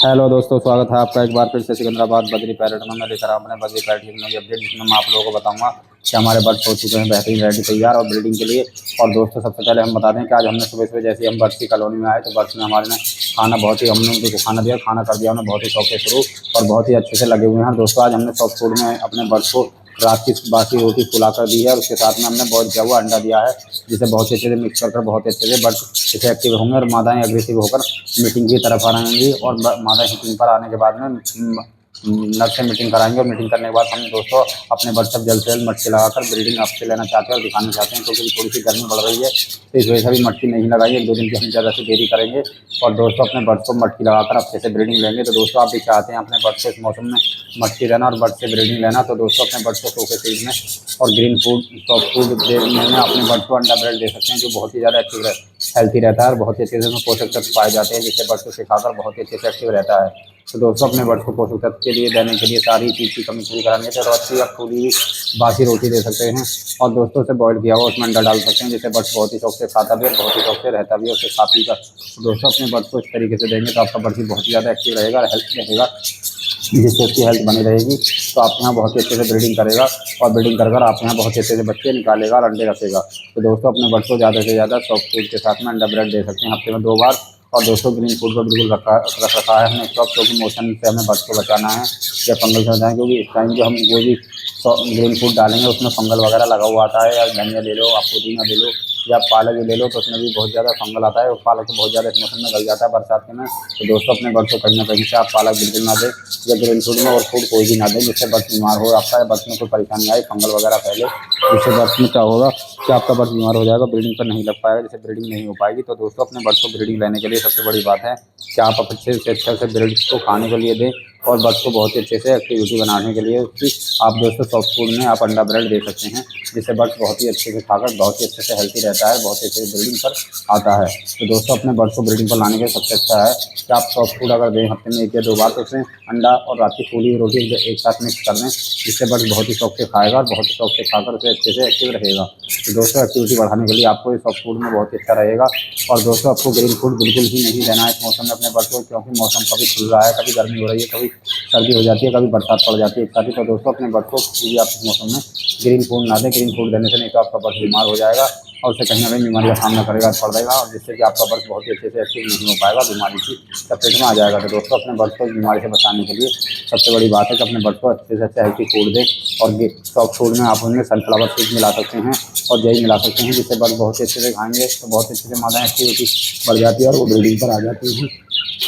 Hello दोस्तों, स्वागत है आपका एक बार फिर से सिकंदराबाद बद्री पैरेड में। मैं लेकर अपने बद्री पैरेड की नई अपडेट, जिसमें मैं आप लोगों को बताऊंगा कि हमारे बर्ड्स हो चुके हैं बेहतरीन रेडी तैयार और ब्रीडिंग के लिए। और दोस्तों, सबसे पहले हम बता दें कि आज हमने सुबह सुबह जैसे हम बर्ड्स की कॉलोनी में आए तो बर्ड्स ने हमारे ने खाना बहुत ही हमने उनको खाना दिया, खाना कर दिया उन्हें बहुत ही शौक से शुरू और बहुत ही अच्छे से लगे हुए हैं। दोस्तों, आज हमने सॉफ्ट फूड में अपने बर्ड्स को रात की बासी रोटी फुला कर दी है और उसके साथ में हमने बहुत हुआ अंडा दिया है, जिसे बहुत अच्छे से मिक्स कर बहुत अच्छे से बर्ड्स इसे एक्टिव होंगे और मादाएं एग्रेसिव होकर मीटिंग की तरफ आ रहेंगी। और मादा मीटिंग पर आने के बाद में नर से मीटिंग कराएंगे और मीटिंग करने के बाद हम दोस्तों अपने बर्ड्स सब जल्द से जल्द मटकी लगाकर ब्रीडिंग आपसे लेना चाहते हैं और दिखाना चाहते हैं, क्योंकि थोड़ी सी गर्मी बढ़ रही है तो इस वजह से भी मटकी नहीं लगाई। 1-2 दिन की हम ज़्यादा से देरी करेंगे और दोस्तों अपने बर्ड्स को मटकी लगाकर अच्छे से ब्रीडिंग लेंगे। तो दोस्तों, आप भी चाहते हैं अपने बर्ड्स को इस मौसम में मटकी लेना और बर्ड्स से ब्रीडिंग लेना, तो दोस्तों अपने बर्ड्स को सूखे फीड में और ग्रीन फूड सॉफ्ट फूड में अपने बर्ड्स को अंडा ब्रेड दे सकते हैं, जो बहुत ही ज़्यादा एक्टिव हेल्थी रहता है और बहुत ही अच्छे से उसमें पोषक तत्व पाए जाते हैं, जिससे बर्ड्स को सिखाकर बहुत ही अच्छे से एक्टिव रहता है। तो दोस्तों, अपने बर्ड्स को पोषक तत्व के लिए देने के लिए सारी चीज़ की कमी पूरी करानी है तो अच्छी या पूरी बासी रोटी दे सकते हैं और दोस्तों से बॉयल किया हुआ उसमें अंडा डाल सकते हैं, जिससे बर्ड्स बहुत ही शौक से खाता भी और बहुत ही शौक से रहता भी है उससे खा पी कर। तो दोस्तों, अपने बर्ड्स को इस तरीके से देंगे तो आपका बर्ड भी बहुत ही ज़्यादा एक्टिव रहेगा और हेल्थ रहेगा, जिससे उसकी हेल्थ बनी रहेगी। तो आप यहाँ बहुत ही अच्छे से ब्रीडिंग करेगा और ब्रीडिंग कर आप यहाँ बहुत अच्छे से बच्चे निकालेगा और अंडे रखेगा। तो दोस्तों, अपने बर्ड्स को ज़्यादा से ज़्यादा सॉफ्ट फूड के साथ में अंडा ब्रेड दे सकते हैं हफ्ते में 2 बार। और दोस्तों, ग्रीन फूड को बिल्कुल रख रखा है हमने स्टॉक, क्योंकि मौसम से हमें बर्ड्स को बचाना है या फंगल से बचाना, क्योंकि इस टाइम जो हम कोई भी ग्रीन फूड डालेंगे उसमें फंगल वगैरह लगा हुआ आता है। या धनिया ले लो, आप पुदीना ले लो या पालक ले लो, तो उसमें भी बहुत ज़्यादा फंगल आता है और पालक तो बहुत ज़्यादा इस मौसम में गल जाता है बरसात के में। तो दोस्तों, अपने बर्ड्स को कहीं ना कहीं से आप पालक बिल्कुल ना दें या ग्रीन फूड में और फूड कोई भी ना दें, जिससे बर्ड्स बीमार हो आपका या बर्ड्स में कोई परेशानी आए फंगल वगैरह फैले, जिससे बर्ड्स में क्या होगा कि आपका बर्ड बीमार हो जाएगा, ब्रीडिंग पर नहीं लग पाएगा, जिससे ब्रीडिंग नहीं हो पाएगी। तो दोस्तों, अपने बर्ड्स को ब्रीडिंग लेने के लिए सबसे बड़ी बात है कि आप अच्छे से अच्छे से ब्रीड्स को खाने के लिए दें और बर्ड्स को बहुत ही अच्छे से एक्टिविटी बनाने के लिए उसकी आप दोस्तों सॉफ्ट फूड में आप अंडा ब्रेड दे सकते हैं, जिससे बर्ड्स बहुत ही अच्छे से खाकर बहुत ही अच्छे से हेल्थी रहता है, बहुत ही अच्छे से ब्रीडिंग पर आता है। तो दोस्तों, अपने बर्ड्स को ब्रीडिंग पर लाने के लिए सबसे अच्छा है कि आप सॉफ्ट फूड अगर दें हफ्ते में 1 या 2 बार, तो उसमें अंडा और रात की फूली रोटी एक साथ मिक्स कर दें, जिससे बर्ड्स बहुत ही शौक से खाएगा और बहुत ही शौक से खाकर उसे अच्छे से एक्टिव रहेगा। तो दोस्तों, एक्टिविटी बढ़ाने के लिए आपको ये सॉफ्ट फूड में बहुत ही अच्छा रहेगा। और दोस्तों, आपको ग्रीन फूड बिल्कुल ही नहीं देना है इस मौसम में अपने बर्ड्स को, क्योंकि मौसम कभी खुल रहा है, कभी गर्मी हो रही है, कभी सर्दी हो जाती है, कभी बरसात पड़ जाती है एक साथ ही। तो दोस्तों, अपने बर्ड को भी आप इस मौसम में ग्रीन फूड ना दें। ग्रीन फूड देने से नहीं तो आपका बर्ड बीमार हो जाएगा और उसे कहीं ना कहीं बीमारी का सामना पड़ जाएगा और जिससे कि आपका बर्ड बहुत ही अच्छे से एक्टिव नहीं हो पाएगा, बीमारी की चपेट में आ जाएगा। तो दोस्तों, अपने बर्ड को बीमारी से बचाने के लिए सबसे बड़ी बात है कि अपने बर्ड को अच्छे से अच्छा हेल्थी फूड दें और सॉफ्ट फूड में आप उनमें सनफ्लावर सीड मिला सकते हैं और दही मिला सकते हैं, जिससे बर्ड बहुत ही अच्छे से खाएंगे तो बहुत अच्छे से मादा एक्टिविटी बढ़ जाती है और वो ब्रीडिंग पर आ जाती है।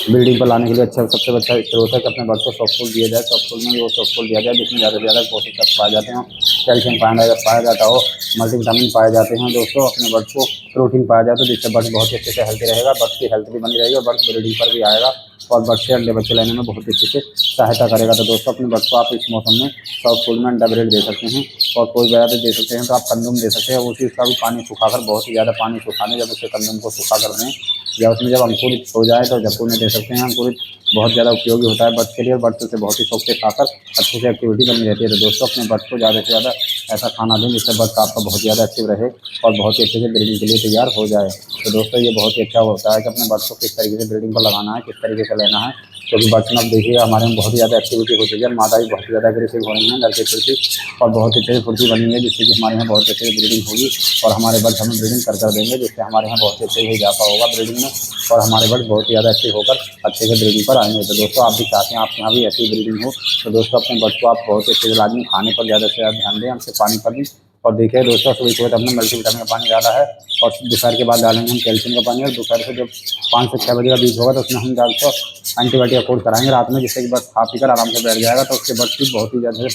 ब्रीडिंग पर लाने के लिए अच्छा सबसे अच्छा स्रोत है कि अपने बर्ड्स को सॉफ्ट फूड दिया जाए। सॉफ्ट फूड में भी वो सॉफ्ट फूड दिया जाए जिसमें ज़्यादा से ज़्यादा पोषक तत्व पाए जाते हैं, कैल्शियम पाया जाता हो, मल्टीविटामिन पाए जाते हैं। दोस्तों, अपने बर्ड्स को प्रोटीन पाया जाए तो जिससे बर्ड्स बहुत अच्छे से हेल्थी रहेगा, बर्ड्स की हेल्थ भी बनी रहेगी और बर्ड्स ब्रीडिंग पर भी आएगा और बर्ड्स से अंडे बच्चे लेने में बहुत अच्छे से सहायता करेगा। तो दोस्तों, अपने बर्ड्स को आप इस मौसम में सॉफ्ट फूड में अंडा ब्रेड दे सकते हैं और कोई वजह दे सकते हैं तो आप कंदुम दे सकते हैं। उसी उसका भी पानी सुखाकर बहुत ही ज़्यादा पानी सुखा दें, जब उसके कंदुम को सुखा कर दें या उसमें जब अंकुरित हो जाए तो जब उन्हें दे सकते हैं। अंकुरित बहुत ज़्यादा उपयोगी होता है बर्ड्स के लिए और बर्ड्स से बहुत ही शौक से खाकर अच्छे से एक्टिविटी बनी रहती है। तो दोस्तों, अपने बर्ड्स को ज़्यादा से ज़्यादा ऐसा खाना दें जिससे बर्ड्स आपका बहुत ज़्यादा एक्टिव रहे और बहुत ही अच्छे से ब्रीडिंग के लिए तैयार हो जाए। तो दोस्तों, ये बहुत ही अच्छा होता है कि अपने बर्ड्स को किस तरीके से ब्रीडिंग पर लगाना है, किस तरीके से लेना है, क्योंकि बर्ड्स में अब देखिए हमारे में बहुत ही ज़्यादा एक्टिविटी हो चुकी है, मादा भी बहुत ज़्यादा एग्रेसिव हो रही है, लड़के फुर्ती और बहुत अच्छे से फुर्ती बनी है, जिससे कि हमारे यहाँ बहुत अच्छे से ब्रीडिंग होगी और हमारे बर्ड्स हमें ब्रीडिंग कर देंगे, जिससे हमारे यहाँ बहुत अच्छे से इजाफा होगा ब्रीडिंग में और हमारे बर्ड्स बहुत ही ज़्यादा एक्टिव होकर अच्छे से ब्रीडिंग पर आएंगे। तो दोस्तों, आप भी चाहते हैं आप यहाँ भी ऐसी ब्रीडिंग हो, तो दोस्तों अपने बर्ड्स को आप बहुत अच्छे से लाजमी खाने पर ज़्यादा से ज़्यादा ध्यान दें, हमसे पानी पर भी। और देखिए दोस्तों, सुबह सुबह हमने मल्टीविटामिन का पानी डाला है और दोपहर के बाद डालेंगे हम कैल्शियम का पानी और दोपहर से जब 5 से 6 बजे का बीच होगा तो उसमें हम डालकर एंटीबायोटिक का कोर्स कराएंगे रात में, जिससे कि बर्ड्स खा पी कर आराम से बैठ जाएगा तो उसके बर्ड्स की बहुत ही ज़्यादा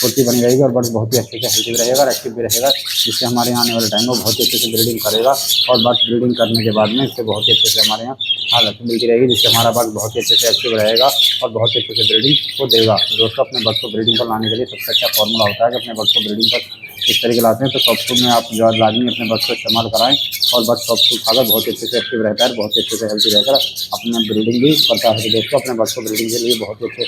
फुर्ती बनी रहेगी और बर्ड्स बहुत ही अच्छे से हेल्थी भी रहेगा और एक्टिव भी रहेगा, जिससे हमारे यहाँ आने वाले टाइम में बहुत ही अच्छे से ब्रीडिंग करेगा और बर्ड्स ब्रीडिंग करने के बाद में इससे बहुत ही अच्छे से हमारे यहाँ हालत मिलती रहेगी, जिससे हमारा बर्ड बहुत ही अच्छे से एक्टिव रहेगा और बहुत ही अच्छे से ब्रीडिंग को देगा। तो दोस्तों, अपने बर्ड्स को ब्रीडिंग पर लाने के लिए सबसे अच्छा फॉर्मूला होता है कि अपने बर्ड्स को ब्रीडिंग पर इस तरीके लाते हैं तो सॉफ्ट फूड में आप जो लाजमी अपने बर्ड्स को इस्तेमाल कराएं और बर्ड सॉफ्ट फूड खाकर बहुत अच्छे से एक्टिव रहता है, बहुत अच्छे से हेल्थी रहकर अपने ब्रीडिंग भी करता है। तो दोस्तों, अपने बर्ड्स को ब्रीडिंग के लिए बहुत अच्छे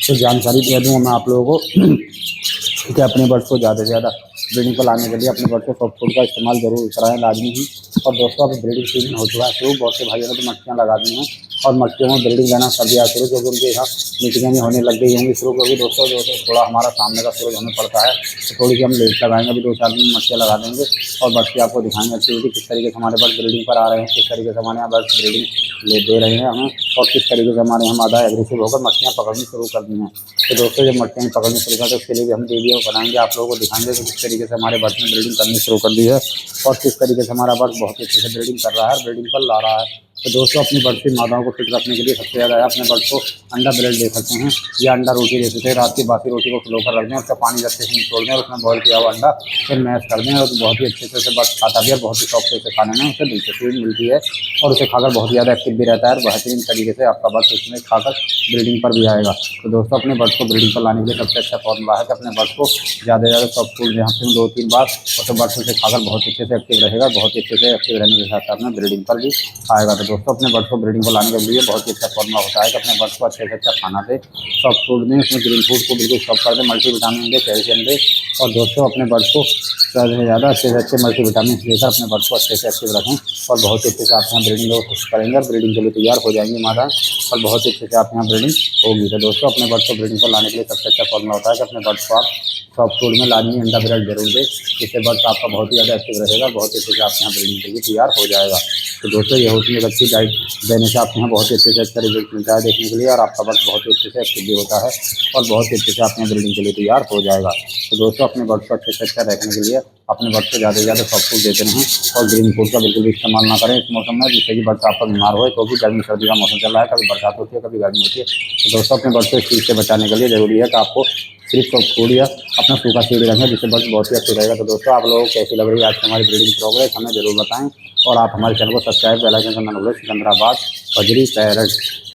से जानकारी दे दूँगा मैं आप लोगों को कि अपने बर्ड्स को ज़्यादा से ज़्यादा ब्रीडिंग को लाने के लिए अपने बर्ड को सॉफ्ट फूड का इस्तेमाल जरूर कराएं, लाजमी ही। और दोस्तों अब ब्रीडिंग सीजन हो चुका है शुरू, बहुत से भाइयों ने तो मटकियाँ लगा दी हैं और मटकियों में ब्रीडिंग लेना कर दिया शुरू, क्योंकि उनके यहाँ मीटिंगें भी होने लग गई होंगी शुरू। क्योंकि दोस्तों जो थोड़ा हमारा सामने का सूरज हमें पड़ता है तो थोड़ी सी हम लेट लगाएंगे, अभी 2-4 दिन में मटकियाँ लगा देंगे और बर्ड्स की आपको दिखाएंगे एक्टिविटी किस तरीके से हमारे बर्ड ब्रीडिंग पर आ रहे हैं, किस तरीके से हमारे यहाँ बर्ड्स ब्रीडिंग ले दे रहे हैं हमें, और किस तरीके से हमारे यहाँ मादा एग्रेसिव होकर मटकियाँ पकड़नी शुरू कर दी हैं। तो दोस्तों जब मटकियाँ पकड़नी शुरू करें तो उसके लिए भी हम वीडियो बनाएंगे, आप लोगों को दिखाएंगे कि किस तरीके से हमारे बर्ड्स ने ब्रीडिंग करनी शुरू कर दी है और किस तरीके से हमारा बर्ड बहुत अच्छे से ब्रीडिंग कर रहा है, ब्रीडिंग पर ला रहा है। तो दोस्तों अपनी बर्ड की मादाओं को फिट रखने के लिए सबसे ज़्यादा है अपने बर्ड को अंडा ब्रेड दे सकते हैं या अंडा रोटी दे सकते हैं। रात की बासी रोटी को फ्लो कर रख दें, उसका पानी अच्छे से निचोड़ दें और उसमें बॉयल किया हुआ अंडा फिर मैश कर दें, और बहुत ही अच्छे से उसे बर्ड खाता भी है और बहुत ही सॉफ्ट से खाने में उसे दिलचस्पी मिलती है और उसे खाकर बहुत ज़्यादा एक्टिव भी रहता है और बेहतरीन तरीके से आपका बर्ड उसमें खाकर ब्रीडिंग पर भी आएगा। तो दोस्तों अपने बर्ड को ब्रीडिंग पर लाने के लिए सबसे अच्छा फॉर्मूला है कि अपने बर्ड को ज़्यादा से ज़्यादा सॉफ्ट फूड दें, हफ्ते में 2-3 बार, और तो बर्ड उसे खाकर बहुत अच्छे से एक्टिव रहेगा, बहुत ही अच्छे से एक्टिव रहने के साथ साथ में ब्रीडिंग पर भी आएगा। तो दोस्तों अपने बर्ड को ब्रीडिंग को लाने के लिए बहुत ही अच्छा फॉर्मूला होता है कि अपने बर्ड को अच्छे से अच्छा खाना दे, सॉफ्ट फूड दें, उसमें ग्रीन फूड को बिल्कुल स्टॉप कर दें, मल्टीविटामिन दे, कैल्शियम दे, और दोस्तों अपने बर्ड को ज़्यादा से ज़्यादा अच्छे से अच्छे मल्टीविटामिन देकर अपने बर्ड को अच्छे से एक्टिव रखें और बहुत ही अच्छे से आप यहाँ ब्रीडिंग को कोशिश करेंगे और ब्रीडिंग के लिए तैयार हो जाएंगी मादा और बहुत ही अच्छे से आप यहाँ ब्रीडिंग होगी। तो दोस्तों अपने बर्ड को ब्रीडिंग को लाने के लिए सबसे अच्छा फॉर्मूला होता है कि अपने बर्ड को आप सॉफ्ट फूड में लाजमी अंडा ब्रेड जरूर दें, जिससे बर्ड आपका बहुत ही ज़्यादा एक्टिव रहेगा, बहुत अच्छे से आप यहाँ ब्रीडिंग के लिए तैयार हो जाएगा। तो दोस्तों ये होती है एक अच्छी डाइट देने से आपके यहाँ बहुत ही अच्छे से अच्छा रिजल्ट मिलता है देखने के लिए, और आपका बर्ड बहुत ही अच्छे से एक्टिव भी होता है और बहुत ही अच्छे से आप यहाँ ब्रीडिंग के लिए तैयार हो जाएगा। तो दोस्तों अपने बर्ड को अच्छे से अच्छा रखने के लिए अपने बर्ड को ज़्यादा से ज़्यादा सॉफ्ट फूड देते रहें और ग्रीन फूड का बिल्कुल भी इस्तेमाल ना करें इस मौसम में, जिससे कि बर्ड आपका बीमार हो, क्योंकि गर्मी सर्दी का मौसम चल रहा है, कभी बरसात होती है कभी गर्मी होती है। तो दोस्तों अपने बर्ड को इस चीज़ से बचाने के लिए ज़रूरी है कि आपको सिर्फ सॉफ्ट फूड या अपना सूखा सीड रखें, जिससे बर्ड बहुत ही अच्छी रहेगा। तो दोस्तों आप लोगों को कैसी लग रही है आज की हमारी ब्रीडिंग प्रोग्रेस हमें जरूर बताएं और आप हमारे चैनल को सब्सक्राइब बेल आइकन का नंबर सिकंदराबाद बजरी पैरट।